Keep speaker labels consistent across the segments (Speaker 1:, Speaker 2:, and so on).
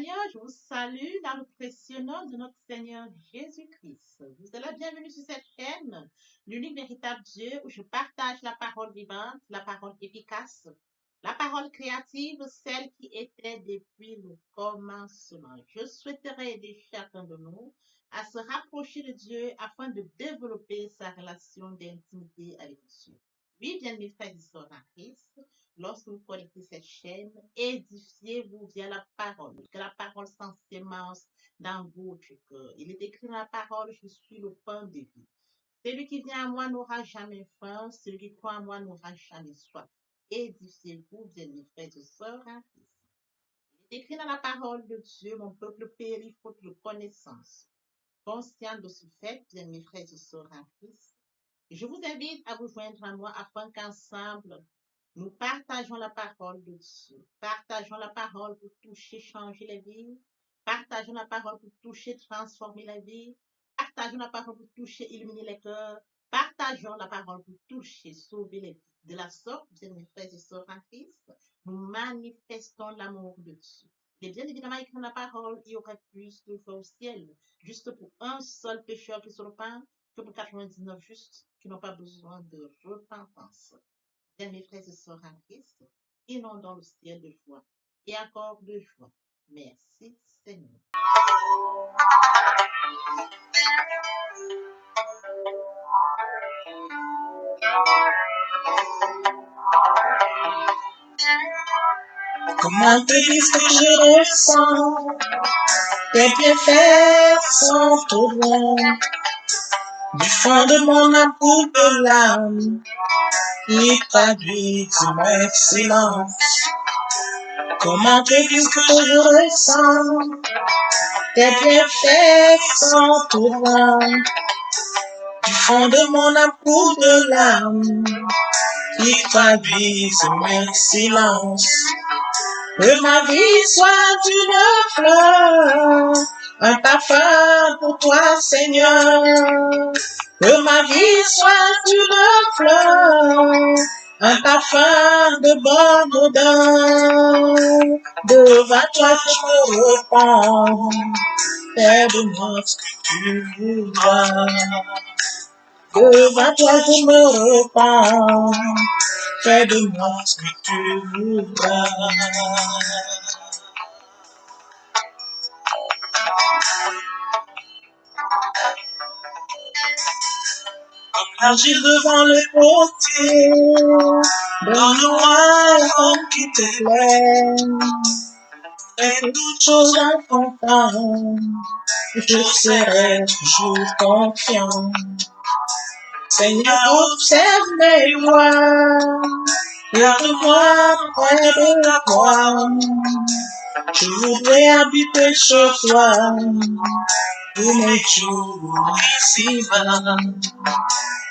Speaker 1: Seigneur, je vous salue dans le précieux nom de notre Seigneur Jésus-Christ. Vous êtes la bienvenue sur cette chaîne, l'unique véritable Dieu, où je partage la parole vivante, la parole efficace, la parole créative, celle qui était depuis le commencement. Je souhaiterais aider chacun de nous à se rapprocher de Dieu afin de développer sa relation d'intimité avec Dieu. Oui, bien mes frères et sœurs en Christ, lorsque vous connectez cette chaîne, édifiez-vous via la parole. Que la parole sans sémence dans votre cœur. Il est écrit dans la parole, je suis le pain de vie. Celui qui vient à moi n'aura jamais faim, celui qui croit en moi n'aura jamais soif. Édifiez-vous, bien mes frères et sœurs en Christ. Il est écrit dans la parole de Dieu, mon peuple périt faute de connaissance. Conscient de ce fait, bien mes frères et sœurs en Christ, je vous invite à vous joindre à moi afin qu'ensemble, nous partageons la parole de Dieu. Partageons la parole pour toucher, changer la vie. Partageons la parole pour toucher, transformer la vie. Partageons la parole pour toucher, illuminer les cœurs. Partageons la parole pour toucher, sauver les vies. De la sorte, bien mes frères et sœurs en Christ, nous manifestons l'amour de Dieu. Il est bien évidemment écrit dans la parole, il y aurait plus de foi au ciel, juste pour un seul pécheur qui se repent, que pour 99 justes qui n'ont pas besoin de repentance. Bien, mes frères et sœurs en Christ, inondons le ciel de joie et encore de joie. Merci Seigneur.
Speaker 2: Comment te dire ce que je ressens? Tes bienfaits sont trop loin. Du fond de mon amour de l'âme, qui traduit mon excellence. Comment te dire ce que je ressens? Tes bienfaits sont trop loin. Du fond de mon amour de l'âme, qui traduit mon excellence. Que ma vie soit une fleur, un parfum pour toi, Seigneur. Que ma vie soit une fleur, un parfum de bonne odeur. Devant toi, je me repens, fais de moi ce que tu voudras. Devant toi, je me repens, fais de moi ce que tu voudras. L'argile devant le potier, donne-moi l'homme qui te plaît. Fais toutes choses en ton temps, je serai toujours confiant. Seigneur, observe mes voies, garde-moi près de la croix. Je voudrais habiter chez toi, tous mes jours ici-bas.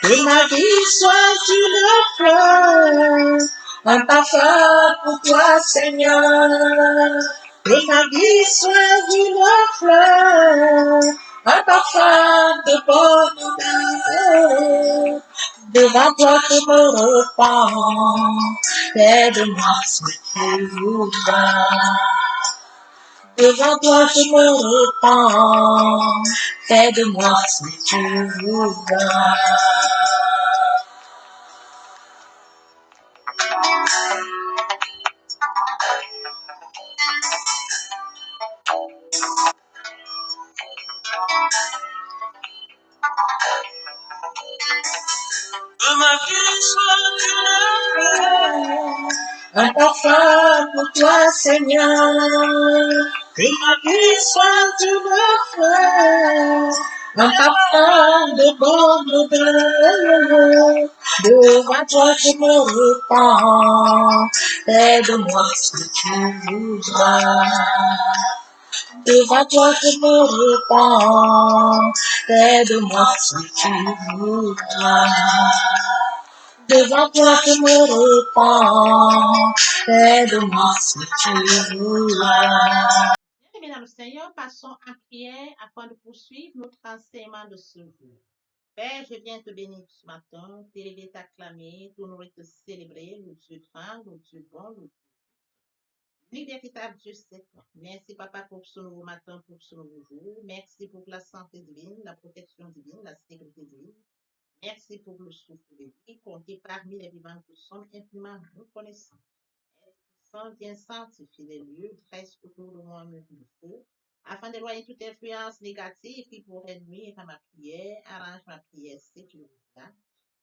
Speaker 2: Que ma vie soit une fleur, un parfum pour toi, Seigneur. Que ma vie soit une fleur, un parfum de bonne odeur. Devant toi je me repens, fais de moi ce que tu voudras. Devant toi je me repens, fais de moi ce que tu voudras. Que ma vie soit une fleur, un parfum pour toi, Seigneur. Que ma vie soit une fleur, un parfum de bonne odeur. Devant toi, je me repens, fais de moi ce que tu voudras. Devant toi, je me repens, fais de moi ce que tu voudras. Devant toi, je me repens, fais de moi ce que tu voudras.
Speaker 1: Bien, dans le Seigneur, passons en prière afin de poursuivre notre enseignement de ce jour. Père, je viens te bénir ce matin, t'élever, t'acclamer, t'honorer, te célébrer, le Dieu grand, le Dieu bon, le Dieu. L'unique véritable Dieu, c'est toi. Merci, Papa, pour ce nouveau matin, pour ce nouveau jour. Merci pour la santé divine, la protection divine, la sécurité divine. Merci pour le souffle de vie, compté parmi les vivants que nous sommes infiniment reconnaissants. Sans bien sanctifier les lieux, dresse autour de moi un mur de feu, afin d'éloigner toute influence négative qui pourrait nuire à ma prière, arrange ma prière sécurisée.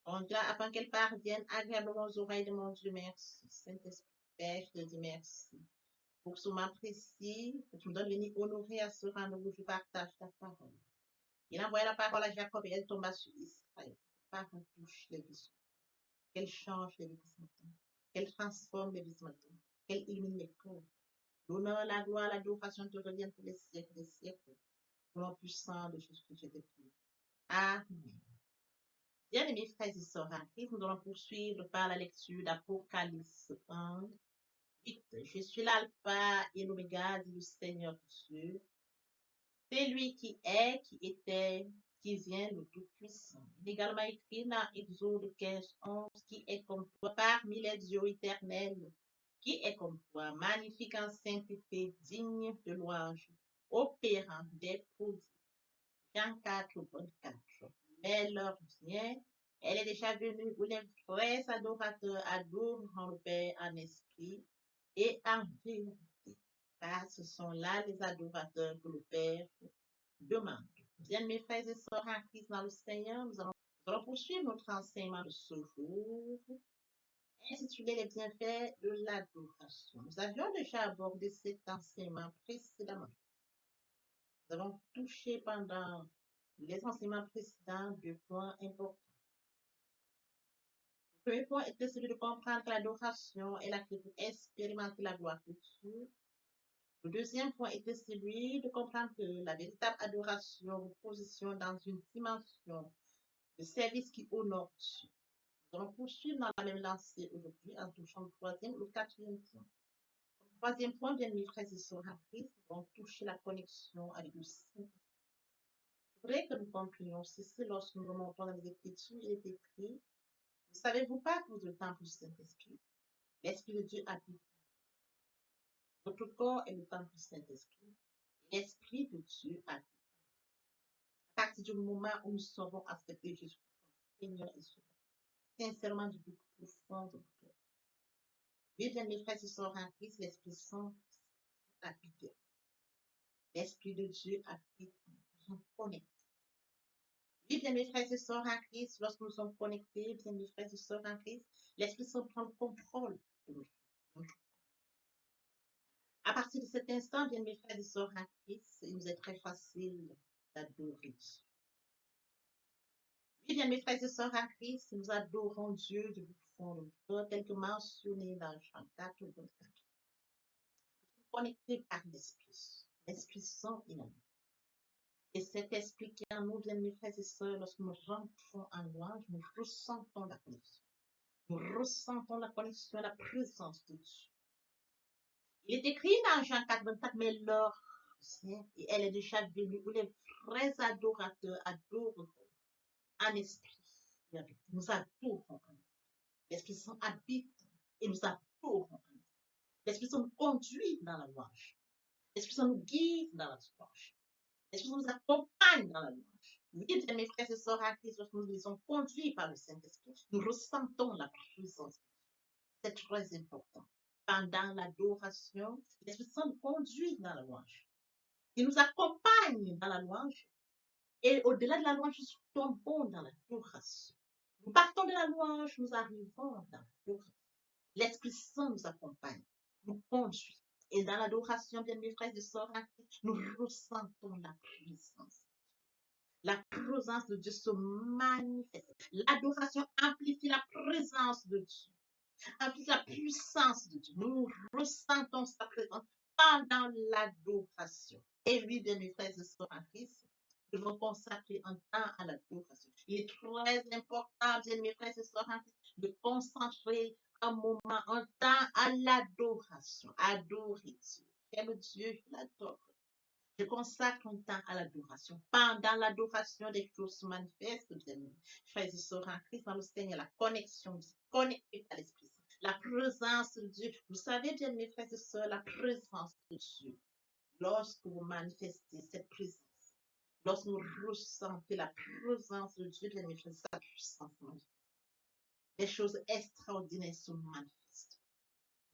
Speaker 1: Conduis afin qu'elle parvienne agréablement aux oreilles de mon Dieu. Merci. Saint-Esprit, Père, je te dis merci. Pour ce moment précis, que tu me donnes venir honorer à ce rendez-vous, je partage ta parole. Il envoie la parole à Jacob et elle tomba sur Israël. Parole touche les vies. Qu'elle change les vies ce matin. Qu'elle transforme les vies ce matin. Qu'elle illumine les cœurs. L'honneur, la gloire, l'adoration te reviennent pour les siècles des siècles. Au nom puissant de Jésus-Christ, je te prie. Amen. Bien-aimés frères et sœurs en Christ, nous allons poursuivre par la lecture d'Apocalypse 1, 8. Je suis l'alpha et l'oméga, dit le Seigneur Dieu. C'est lui qui est, qui était, qui vient, le Tout-Puissant. Il est également écrit dans Exode 15, 11, qui est comme toi parmi les dieux éternels, qui est comme toi, magnifique en sainteté, digne de louange, opérant des prodiges. Jean 4, 24. Mais l'heure vient, elle est déjà venue où les vrais adorateurs adorent le Père en esprit et en vérité, car ce sont là les adorateurs que le Père demande. Bien, mes frères et sœurs en Christ dans le Seigneur, nous allons poursuivre notre enseignement de ce jour, intitulé Les bienfaits de l'adoration. Nous avions déjà abordé cet enseignement précédemment. Nous avons touché pendant les enseignements précédents deux points importants. Le premier point était celui de comprendre que l'adoration est la clé pour expérimenter la gloire de Dieu. Le deuxième point était celui de comprendre que la véritable adoration vous positionne dans une dimension de service qui honore Dieu. Nous allons poursuivre dans la même lancée aujourd'hui en touchant le troisième ou le quatrième point. Le troisième point, bien mes frères et sœurs en Christ, nous allons toucher la connexion avec le Saint-Esprit. Je voudrais que nous comprenions ceci lorsque nous remontons dans les Écritures. Il est écrit, ne savez-vous pas que vous êtes le temple du Saint-Esprit? L'Esprit de Dieu habite. Votre corps est le temple du Saint-Esprit. L'Esprit de Dieu habite. À partir du moment où nous saurons accepter Jésus comme Seigneur et Sauveur, sincèrement du plus profond de notre cœur. Oui, bien mes frères et sœurs en Christ, l'Esprit Saint habite. L'Esprit de Dieu habite. Nous sommes connectés. Oui, bien mes frères et sœurs en Christ, lorsque nous sommes connectés, bien mes frères et sœurs en Christ, l'Esprit Saint prend le contrôle de nous. À partir de cet instant, bien mes frères et sœurs en Christ, il nous est très facile d'adorer Dieu. Oui, bien mes frères et sœurs en Christ, nous adorons Dieu du fond de notre cœur, tel que mentionné dans Jean 4, 24. Nous sommes connectés par l'Esprit. L'Esprit Saint est en nous. Et cet esprit qui est en nous, bien mes frères et sœurs, lorsque nous rentrons en louange, nous ressentons la connexion. Nous ressentons la connexion, la présence de Dieu. Il est écrit dans Jean 4, 24, mais l'heure vient et elle est déjà venue où les vrais adorateurs adorent en esprit. Nous adorons en esprit. L'Esprit Saint habite et nous adorons en esprit. L'Esprit Saint nous conduit dans la louange. L'Esprit Saint nous guide dans la louange. L'Esprit Saint nous accompagne dans la louange. Oui, bien mes frères et sœurs en Christ, lorsque nous sommes conduits par le Saint-Esprit, nous ressentons la présence. C'est très important. Pendant l'adoration, l'Esprit Saint nous conduit dans la louange. Il nous accompagne dans la louange. Et au-delà de la louange, nous tombons dans l'adoration. Nous partons de la louange, nous arrivons dans l'adoration. L'Esprit Saint nous accompagne, nous conduit. Et dans l'adoration, bien mes frères et sœurs, nous ressentons la présence. La présence de Dieu se manifeste. L'adoration amplifie la présence de Dieu, amplifie la puissance de Dieu. Nous ressentons sa présence pendant l'adoration. Et oui, bien mes frères et sœurs en Christ, nous devons consacrer un temps à l'adoration. Il est très important, bien mes frères et sœurs en Christ, de consacrer un moment, un temps à l'adoration. Adorer Dieu. J'aime Dieu, je l'adore. Je consacre un temps à l'adoration. Pendant l'adoration, des choses se manifestent, bien mes frères et sœurs en Christ, dans le Seigneur, la connexion, connecté à l'Esprit Saint. La présence de Dieu. Vous savez bien, mes frères et sœurs, la présence de Dieu. Lorsque vous manifestez cette présence, lorsque vous ressentez la présence de Dieu, bien mes frères, sa puissance, des choses extraordinaires se manifestent.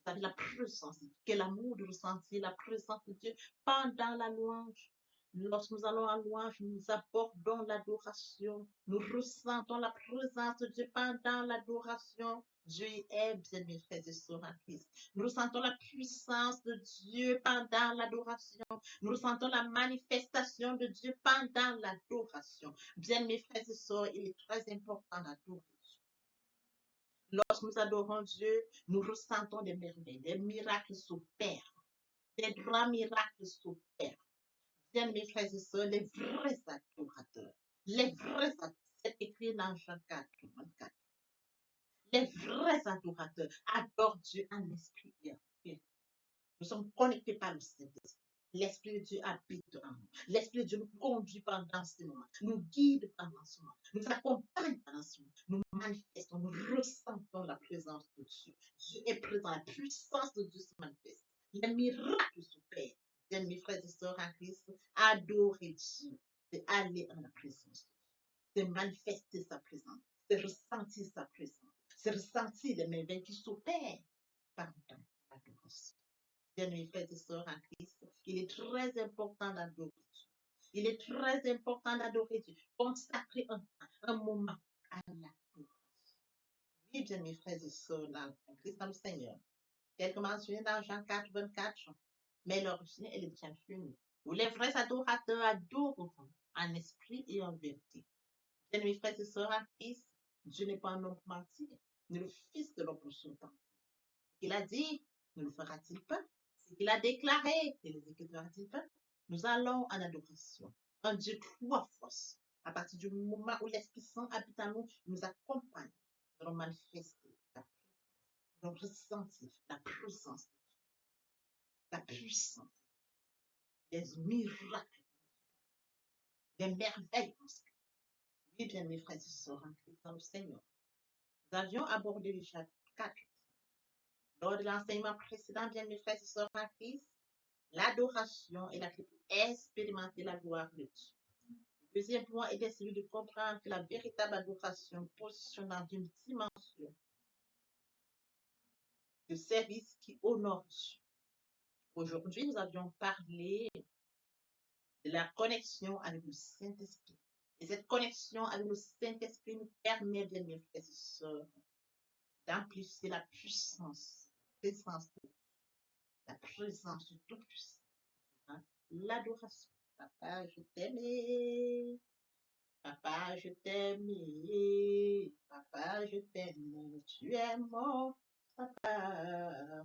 Speaker 1: Vous avez la présence de Dieu, quel amour de ressentir la présence de Dieu pendant la louange. Lorsque nous allons à louange, nous abordons l'adoration. Nous ressentons la présence de Dieu pendant l'adoration. Dieu est bien, mes frères et sœurs en Christ. Nous ressentons la puissance de Dieu pendant l'adoration. Nous ressentons la manifestation de Dieu pendant l'adoration. Bien, mes frères et sœurs, il est très important d'adorer. Lorsque nous adorons Dieu, nous ressentons des merveilles, des miracles s'opèrent, des grands miracles s'opèrent. Bien, mes frères et sœurs, les vrais adorateurs, les vrais adorateurs, c'est écrit dans Jean 4, 24. Les vrais adorateurs adorent Dieu en esprit et en vérité. Nous sommes connectés par le Saint-Esprit. L'Esprit de Dieu habite en nous. L'Esprit de Dieu nous conduit pendant ce moment, nous guide pendant ce moment, nous accompagne pendant ce moment. Nous manifestons, nous ressentons la présence de Dieu. Dieu est présent, la puissance de Dieu se manifeste. Les miracles s'opèrent. Bien, mes frères et sœurs en Christ, adorer Dieu, c'est aller en la présence. C'est manifester sa présence, c'est ressentir sa présence, c'est ressentir les merveilles qui s'opèrent pendant l'adoration. Bien, mes frères et sœurs en Christ, il est très important d'adorer Dieu. Il est très important d'adorer Dieu. Consacrer un moment à l'adoration. Oui, bien, mes frères et sœurs en Christ, dans le Seigneur. Tel que mentionné dans Jean 4, 24. Mais l'origine, elle est déjà finie. Où les vrais adorateurs adorent en esprit et en vérité. Bien, mes frères et sœurs en Christ, Dieu n'est pas un homme mentir, ni le Fils de l'homme pour son temps. Ce qu'il a dit, ne le fera-t-il pas? Ce qu'il a déclaré, ne l'exécutera-t-il pas? Nous allons en adoration. Un Dieu trois forces. À partir du moment où l'Esprit Saint habite en nous, il nous accompagne. Nous allons manifester la présence. Nous allons ressentir la présence, la puissance, des miracles, des merveilles. Oui, bien, mes frères et sœurs en Christ dans le Seigneur. Nous avions abordé le chapitre 4. Lors de l'enseignement précédent, bien, mes frères et sœurs en Christ, l'adoration est la clé pour expérimenter la gloire de Dieu. Le deuxième point était celui de comprendre que la véritable adoration positionne dans une dimension de service qui honore Dieu. Aujourd'hui, nous avions parlé de la connexion avec le Saint-Esprit. Et cette connexion avec le Saint-Esprit nous permet, bien, mes frères et sœurs, d'amplifier la puissance, la présence du Tout-Puissant. Hein? L'adoration. Papa, je t'aime. Papa, je t'aime. Papa, je t'aime. Tu es mon papa.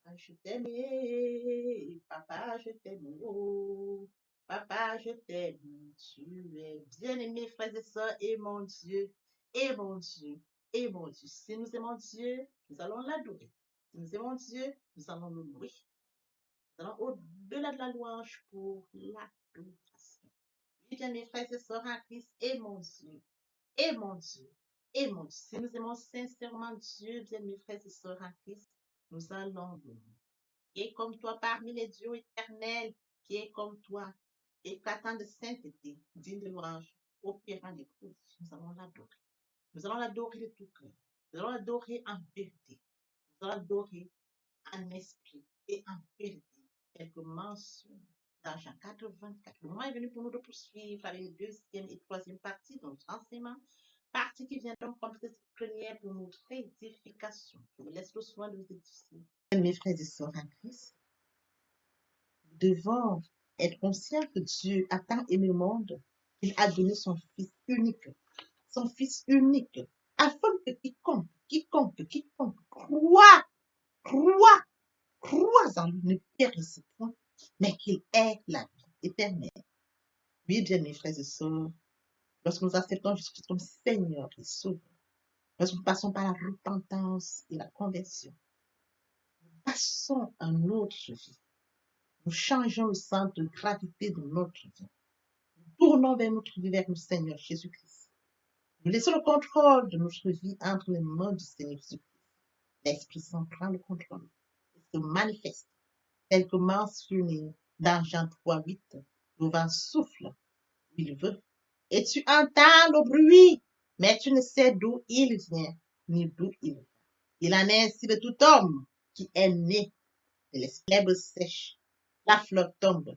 Speaker 1: Papa, je t'aime. Papa, je t'aime. Oh, papa, je t'aime. Tu es bien-aimé, frères et sœurs, et mon Dieu, et mon Dieu, et mon Dieu. Si nous aimons Dieu, nous allons l'adorer. Si nous aimons Dieu, nous allons le louer. Nous allons au-delà de la louange pour l'adoration. Oui, bien, mes frères et sœurs en Christ, et mon Dieu, et mon Dieu, et mon Dieu. Si nous aimons sincèrement Dieu, bien, mes frères et sœurs en Christ, nous allons le louer. Qui est comme toi parmi les dieux éternels, qui est comme toi, éclatant de sainteté, digne de louange, opérant des prodiges. Nous allons l'adorer. Nous allons l'adorer de tout cœur. Nous allons l'adorer en vérité. Nous allons l'adorer en esprit et en vérité. Quelques mentions dans Jean 4, 24. Le moment est venu pour nous de poursuivre avec la deuxième et troisième partie de notre enseignement. Partie qui vient donc compléter cette première pour notre édification. Je vous laisse le soin de vous édifier. Mes frères et sœurs en Christ, nous devons être conscients que Dieu a tant aimé le monde qu'il a donné son Fils unique, afin que quiconque croit en lui ne périsse point, mais qu'il ait la vie éternelle. Oui, bien, mes frères et sœurs, lorsque nous acceptons Jésus comme Seigneur et Sauveur, lorsque nous passons par la repentance et la conversion, nous passons à notre vie. Nous changeons le centre de gravité de notre vie. Nous tournons vers notre vie, vers le Seigneur Jésus-Christ. Nous laissons le contrôle de notre vie entre les mains du Seigneur Jésus-Christ. l'Esprit Saint prend le contrôle et se manifeste, tel que mentionné dans Jean 3:8. Le vent souffle où il veut, et tu entends le bruit, mais tu ne sais d'où il vient, ni d'où il va. Il en est ainsi de tout homme qui est né de l'esprit. L'herbe sèche, la fleur tombe,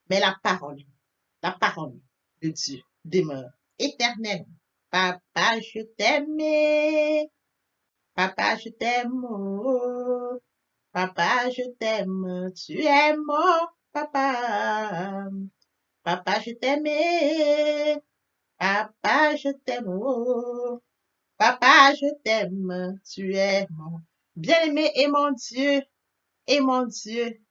Speaker 1: mais la parole de Dieu demeure éternelle. Papa, je t'aime. Papa, je t'aime. Oh. Papa, je t'aime. Tu es mon papa. Papa, je t'aime. Papa, je t'aime. Oh. Papa, je t'aime. Tu es mon bien-aimé et mon Dieu. Et mon Dieu.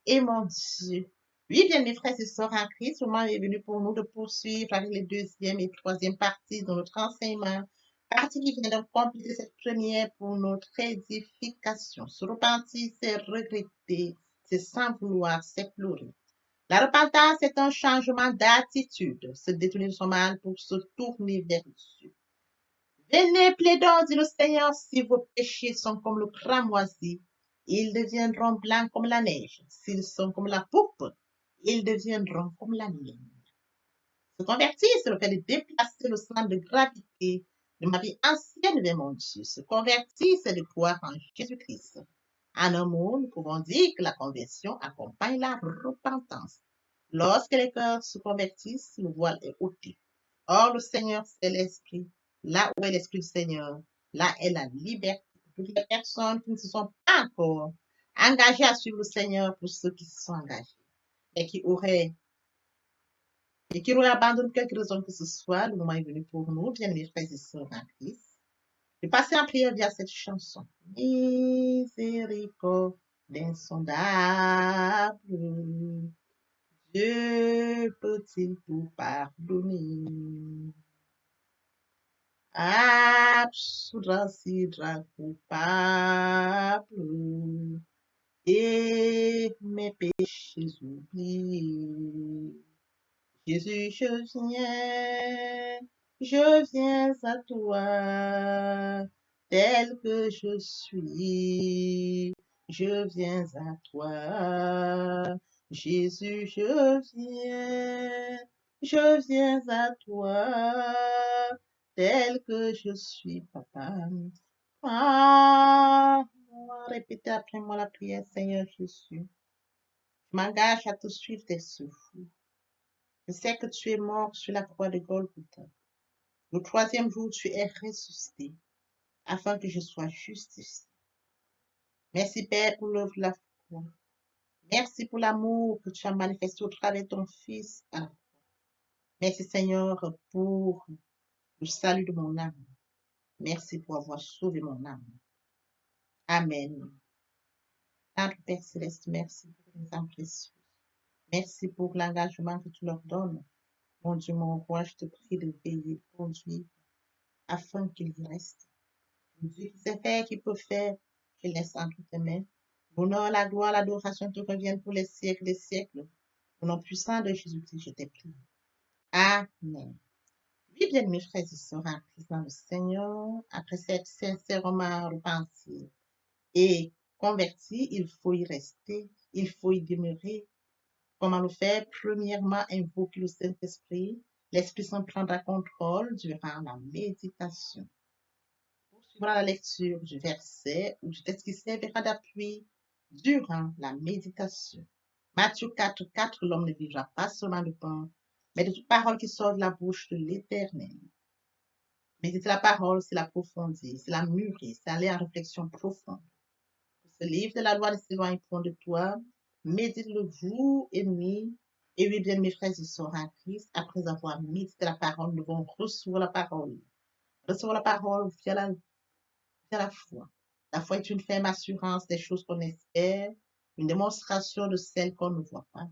Speaker 1: Et mon Dieu. Oui, bien mes frères et sœurs en Christ, le moment est venu pour nous de poursuivre avec les deuxième et troisième parties de notre enseignement. Partie qui vient de compléter cette première pour notre édification. Se repentir, c'est regretter, c'est sans vouloir, c'est pleurer. La repentance est un changement d'attitude, se détourner de son mal pour se tourner vers Dieu. Venez, plaidons, dit le Seigneur, si vos péchés sont comme le cramoisi, ils deviendront blancs comme la neige. S'ils sont comme la pourpre, ils deviendront comme la laine. Se convertir, c'est le fait de déplacer le centre de gravité de ma vie ancienne vers mon Dieu. Se convertir, c'est de croire en Jésus-Christ. En un mot, nous pouvons dire que la conversion accompagne la repentance. Lorsque les cœurs se convertissent, le voile est ôté. Or, le Seigneur, c'est l'Esprit. Là où est l'Esprit du Seigneur, là est la liberté. Pour toutes les personnes qui ne se sont pas encore engagées à suivre le Seigneur, pour ceux qui se sont engagés et qui auraient abandonné quelque raison que ce soit, le moment est venu pour nous, bien mes frères et sœurs en Christ, de passer en prière via cette chanson. Miséricorde insondable, Dieu peut-il tout pardonner? Absoudre si coupable et mes péchés oubliés. Jésus, je viens à toi, tel que je suis. Je viens à toi, Jésus, je viens à toi, tel que je suis, papa. Ah, répétez après moi la prière, Seigneur Jésus. Je m'engage à te suivre tes souffles. Je sais que tu es mort sur la croix de Golgotha. Le troisième jour, tu es ressuscité afin que je sois justifié. Merci, Père, pour l'œuvre de la foi. Merci pour l'amour que tu as manifesté au travers de ton Fils. Merci, Seigneur, pour le salut de mon âme. Merci pour avoir sauvé mon âme. Amen. Notre Père Céleste, merci pour les âmes précieuses. Merci pour l'engagement que tu leur donnes. Mon Dieu, mon roi, je te prie de veiller, de conduire, afin qu'ils y restent. Dieu qui sait faire, qui peut faire, je laisse entre tes mains. L'honneur, la gloire, l'adoration te reviennent pour les siècles des siècles. Au nom puissant de Jésus-Christ, je t'ai prié. Amen. Oui, bien, mes frères et sœurs en Christ dans le Seigneur, après cette sincèrement repentie et converti, il faut y rester, il faut y demeurer. Comment le faire? Premièrement, invoquer le Saint-Esprit. L'Esprit Saint prendra contrôle durant la méditation. Poursuivra la lecture du verset ou du texte qui servira d'appui durant la méditation. Matthieu 4:4, l'homme ne vivra pas seulement de pain, mais de toute parole qui sort de la bouche de l'Éternel. Méditer la parole, c'est l'approfondir, c'est la mûrir, c'est aller en réflexion profonde. Ce livre de la loi ne s'éloigne point de toi, médite-le jour et nuit. Et oui, bien, mes frères et sœurs en Christ, après avoir médité la parole, nous devons recevoir la parole. Recevoir la parole via la foi. La foi est une ferme assurance des choses qu'on espère, une démonstration de celles qu'on ne voit pas.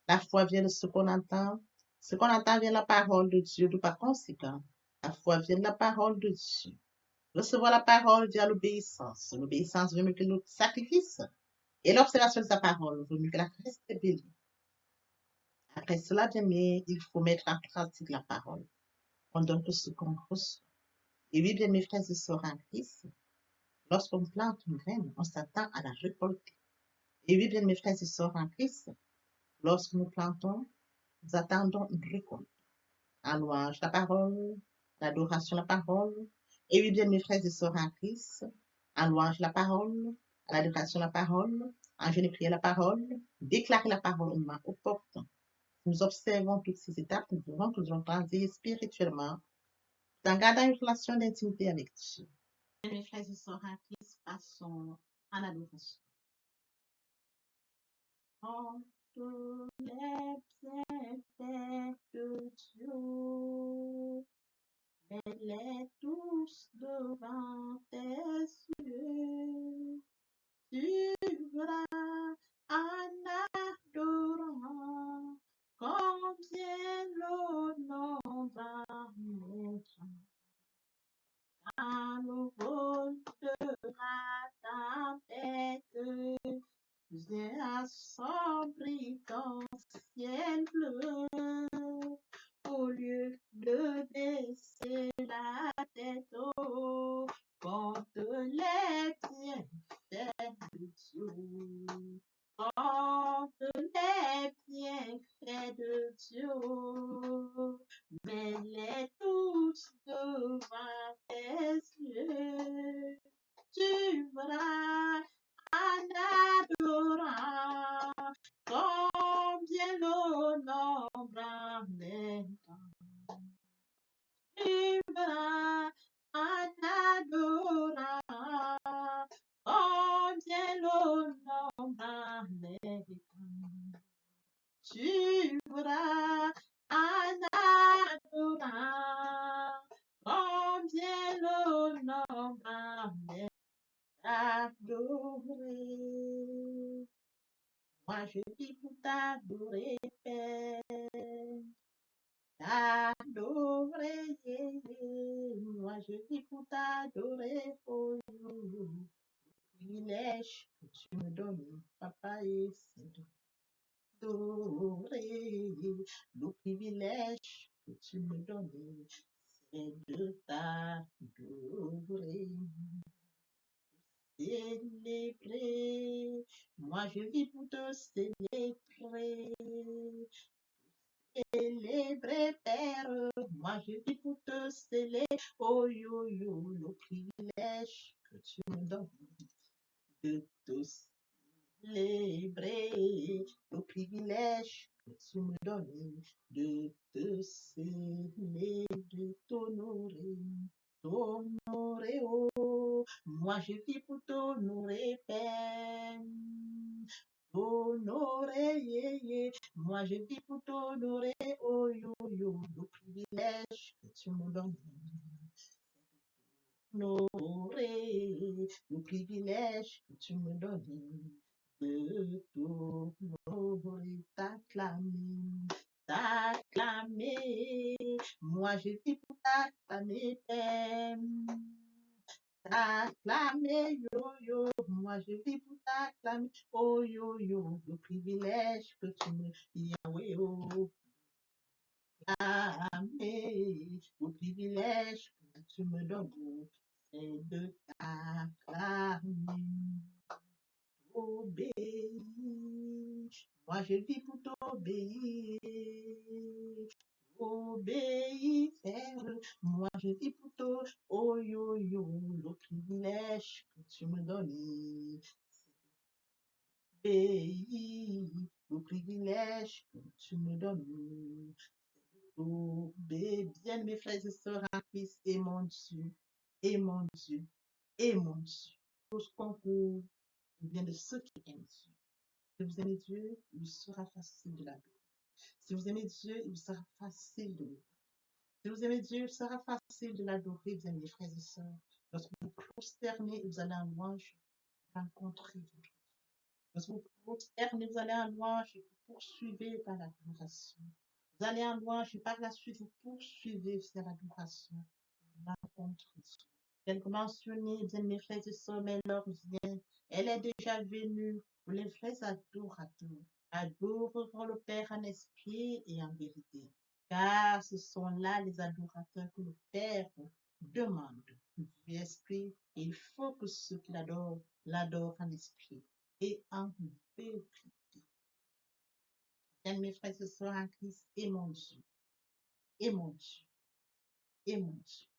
Speaker 1: La foi vient de ce qu'on entend. Ce qu'on entend vient de la parole de Dieu, de par conséquent. La foi vient de la parole de Dieu. Recevoir la parole via l'obéissance. L'obéissance veut mieux que le sacrifice. Et l'observation de sa parole veut mieux que la rébellion. Après cela, bien aimé, il faut mettre en pratique la parole. On donne que ce qu'on reçoit. Et oui, bien mes frères et sœurs en Christ, Lorsqu'on plante une graine, on s'attend à la récolter. Et oui, bien mes frères et sœurs en Christ, lorsque nous plantons, nous attendons une récolte. En louange la parole, l'adoration la parole. Et oui, bien mes frères et sœurs en Christ, en louange la parole, à l'adoration la parole, en jeûne et prière la parole, déclarer la parole au moment opportun. Nous observons toutes ces étapes, nous verrons que nous allons grandir spirituellement en gardant une relation d'intimité avec Dieu. Mes frères et sœurs en Christ, passons en adoration. En tous les bienfaits de Dieu, mets-les tous devant tes yeux. Tu verras en adorant combien l'honneur va naître. À nouveau sera ta tête. J'ai assombri ton ciel bleu au lieu de baisser la tête haut contre les bienfaits de Dieu. Contre les bienfaits de Dieu, mets-les tous devant tes yeux. Tu verras en adorant combien l'honneur m'amène. Tu verras en adorant combien l'honneur m'amène. Tu verras en adorant combien l'honneur m'amène. Adorer. Moi je vis pour t'adorer, Père. T'adorer. Moi je vis pour t'adorer, oh, privilège que tu me donnes, papa, et c'est d'adorer. Le privilège que tu me donnes, c'est de t'adorer. Célébrer. Moi, je vis pour te célébrer. Célébrer, Père. Moi, je vis pour te célébrer. Oh, yo, yo, le privilège que tu me donnes de te célébrer. Le privilège que tu me donnes de te célébrer, de t'honorer. T'honorer, oh, moi je vis pour t'honorer, Père. T'honorer, yeah, yeah. Moi je vis pour t'honorer, oh yo yo, le privilège que tu me donnes. T'honorer, le privilège que tu me donnes de t'honorer, t'acclamer. T'acclamer, moi je vis pour t'acclamer, Père. T'acclamer, yo yo, moi je vis pour t'acclamer, oh yo yo, le privilège que tu me, Yahweh, oh, acclamer, le privilège que tu me donnes, c'est de t'acclamer. Obéir, moi je vis pour t'obéir. Obéir, Père, moi je vis pour toi, oh yo yo, le privilège que tu me donnes. Obéir, le privilège que tu me donnes. Obéir, bien mes frères et sœurs en Christ, et mon Dieu, et mon Dieu, et mon Dieu. Tout ce concours vient de ceux qui aiment Dieu. Si vous aimez Dieu, il sera facile de l'adorer. Si vous aimez Dieu, il sera facile de l'adorer. Si vous aimez Dieu, il sera facile de l'adorer, bien mes frères et sœurs. Lorsque vous vous prosternez, vous allez en louange rencontrer votre Dieu. Lorsque vous vous prosternez, vous allez en louange et vous poursuivez par l'adoration. Vous allez en louange et par la suite, vous poursuivez vers l'adoration. Rencontre Dieu. Tel que mentionné, bien mes frères et sœurs, mais l'heure vient. Elle est déjà venue pour les vrais adorateurs. Adoreront le Père en esprit et en vérité. Car ce sont là les adorateurs que le Père demande. Esprit, il faut que ceux qui l'adorent en esprit et en vérité. J'aime mes frères et sœurs en Christ et mon Dieu, et mon Dieu, et mon Dieu.